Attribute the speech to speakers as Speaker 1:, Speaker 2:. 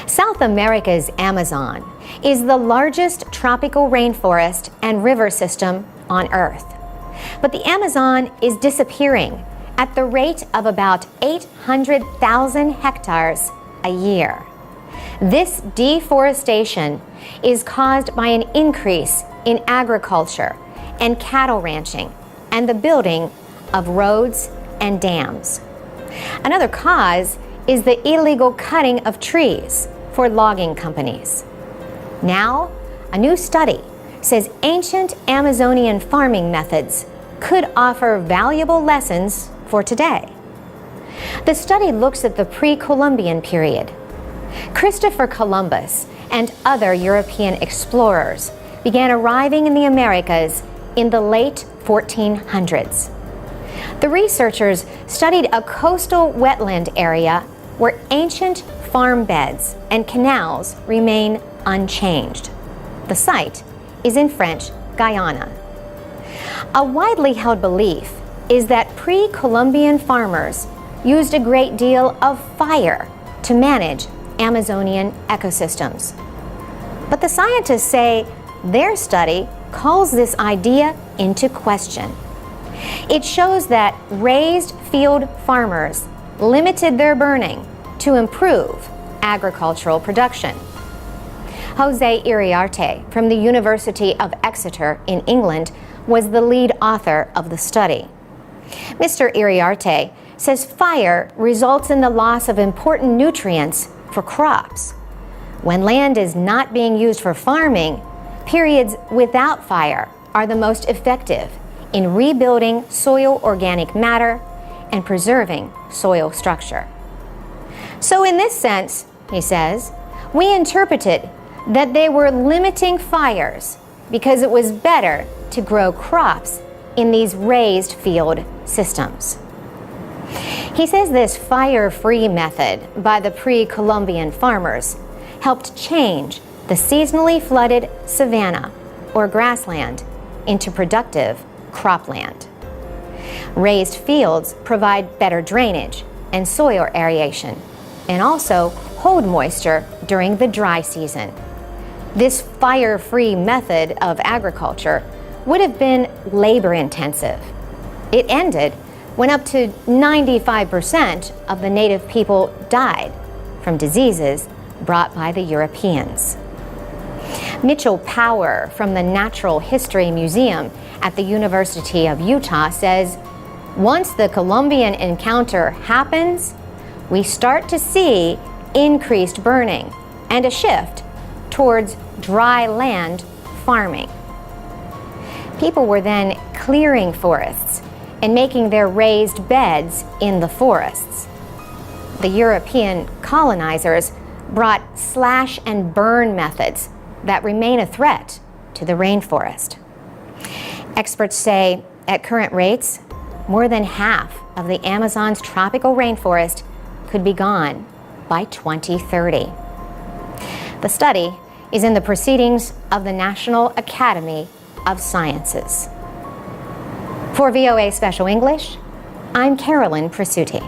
Speaker 1: South America's Amazon is the largest tropical rainforest and river system on Earth. But the Amazon is disappearing at the rate of about 800,000 hectares a year. This deforestation is caused by an increase in agriculture and cattle ranching and the building of roads and dams. Another cause is the illegal cutting of trees for logging companies. Now, a new study says ancient Amazonian farming methods could offer valuable lessons for today. The study looks at the pre-Columbian period. Christopher Columbus and other European explorers began arriving in the Americas in the late 1400s. The researchers studied a coastal wetland area where ancient farm beds and canals remain unchanged. The site is in French Guiana. A widely held belief is that pre-Columbian farmers used a great deal of fire to manage Amazonian ecosystems. But the scientists say their study calls this idea into question. It shows that raised field farmers limited their burning to improve agricultural production. Jose Iriarte from the University of Exeter in England was the lead author of the study. Mr. Iriarte says fire results in the loss of important nutrients for crops. When land is not being used for farming, periods without fire are the most effective in rebuilding soil organic matter and preserving soil structure. So in this sense, he says, we interpreted that they were limiting fires because it was better to grow crops in these raised field systems. He says this fire-free method by the pre-Columbian farmers helped change the seasonally flooded savanna or grassland into productive cropland. Raised fields provide better drainage and soil aeration and also hold moisture during the dry season. This fire-free method of agriculture would have been labor-intensive. It ended when up to 95% of the native people died from diseases brought by the Europeans. Mitchell Power from the Natural History Museum at the University of Utah says, once the Columbian encounter happens, we start to see increased burning and a shift towards dry land farming. People were then clearing forests and making their raised beds in the forests. The European colonizers brought slash and burn methods that remain a threat to the rainforest. Experts say at current rates, more than half of the Amazon's tropical rainforest could be gone by 2030. The study is in the proceedings of the National Academy of Sciences. For VOA Special English, I'm Carolyn Presutti.